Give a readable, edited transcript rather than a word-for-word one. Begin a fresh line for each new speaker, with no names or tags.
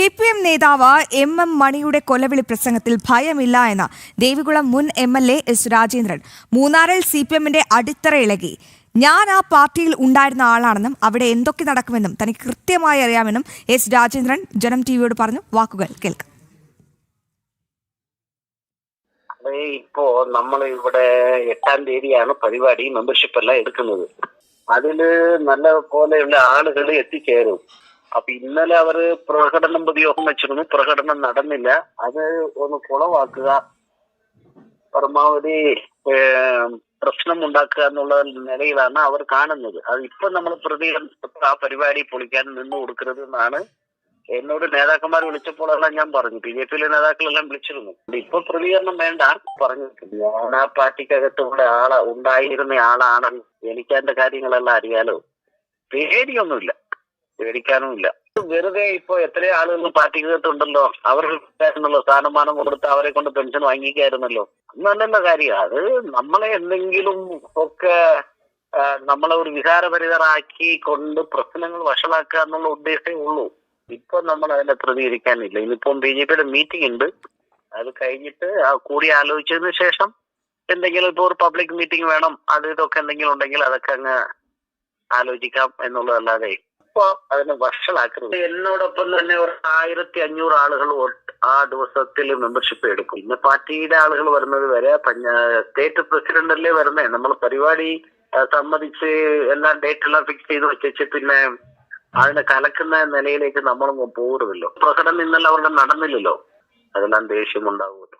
CPM നേതാവ് M മണിയുടെ കൊലവിളി പ്രസംഗത്തിൽ ഭയമില്ല എന്ന ദേവികുളം മുൻ MLA എസ് രാജേന്ദ്രൻ. മൂന്നാറിൽ CPMന്റെ അടിത്തറ ഇളകി. ഞാൻ ആ പാർട്ടിയിൽ ഉണ്ടായിരുന്ന ആളാണെന്നും അവിടെ എന്തൊക്കെ നടക്കുമെന്നും തനിക്ക് കൃത്യമായി അറിയാമെന്നും എസ് രാജേന്ദ്രൻ ജനം ടിവിയോട് പറഞ്ഞു. വാക്കുകൾ കേൾക്കാം.
ഇപ്പോ നമ്മൾ ഇവിടെ 8-ാം തീയതിയാണ് പരിപാടി മെമ്പർഷിപ്പ് എല്ലാം എടുക്കുന്നത്. അതില് നല്ല പോലെയുള്ള ആളുകൾ എത്തിച്ചേരും. അപ്പൊ ഇന്നലെ അവര് പ്രകടനം പൊതുയോഗം വെച്ചിരുന്നു. പ്രകടനം നടന്നില്ല. അത് ഒന്ന് കുളവാക്കുക, പരമാവധി പ്രശ്നം ഉണ്ടാക്കുക എന്നുള്ള നിലയിലാണ് അവർ കാണുന്നത്. അത് ഇപ്പൊ നമ്മൾ പ്രതികരണം ആ പരിപാടി പൊളിക്കാൻ നിന്ന് കൊടുക്കരുത് എന്നാണ് എന്നോട് നേതാക്കന്മാർ വിളിച്ചപ്പോഴെല്ലാം ഞാൻ പറഞ്ഞു. BJP നേതാക്കളെല്ലാം വിളിച്ചിരുന്നു. ഇപ്പൊ പ്രതികരണം വേണ്ട പറഞ്ഞിട്ടുണ്ട്. ഞാൻ ആ പാർട്ടിക്കകത്ത് ഇവിടെ ഉണ്ടായിരുന്ന ആളാണ്. എനിക്ക് അതിന്റെ കാര്യങ്ങളെല്ലാം അറിയാലോ. പേടിയൊന്നുമില്ല, പേടിക്കാനുമില്ല. വെറുതെ ഇപ്പൊ എത്രയോ ആളുകൾ പാർട്ടിക്കകത്തുണ്ടല്ലോ, അവർക്ക് സ്ഥാനമാനം കൊടുത്ത് അവരെ കൊണ്ട് പെൻഷൻ വാങ്ങിക്കായിരുന്നല്ലോ. നല്ല കാര്യം. അത് നമ്മളെ എന്തെങ്കിലും ഒക്കെ നമ്മളെ ഒരു വികാരപരിതരാക്കി കൊണ്ട് പ്രശ്നങ്ങൾ വഷളാക്കുക എന്നുള്ള ഉദ്ദേശമേ ഉള്ളൂ. ഇപ്പൊ നമ്മൾ അതിനെ പ്രതികരിക്കാനില്ല. ഇനിയിപ്പം BJP മീറ്റിംഗ് ഉണ്ട്. അത് കഴിഞ്ഞിട്ട് കൂടി ആലോചിച്ചതിന് ശേഷം എന്തെങ്കിലും ഇപ്പൊ ഒരു പബ്ലിക് മീറ്റിംഗ് വേണം, അത് ഇതൊക്കെ എന്തെങ്കിലും ഉണ്ടെങ്കിൽ അതൊക്കെ അങ്ങ് ആലോചിക്കാം എന്നുള്ളതല്ലാതെ ഇപ്പൊ അതിനെ വഷളാക്കരുത്. എന്നോടൊപ്പം തന്നെ ഒരു 1500 ആളുകൾ ആ ദിവസത്തിൽ മെമ്പർഷിപ്പ് എടുക്കും. പിന്നെ പാർട്ടിയുടെ ആളുകൾ വരുന്നത് വരെ സ്റ്റേറ്റ് പ്രസിഡന്റല്ലേ വരുന്നേ. നമ്മൾ പരിപാടി സമ്മതിച്ച് എല്ലാം ഡേറ്റ് എല്ലാം ഫിക്സ് ചെയ്ത് വെച്ച് പിന്നെ അതിനെ കലക്കുന്ന നിലയിലേക്ക് നമ്മളൊന്നും പോകരുതല്ലോ. പ്രകടനം ഇന്നലെ അവരുടെ നടന്നില്ലല്ലോ. അതെല്ലാം ദേഷ്യമുണ്ടാവും.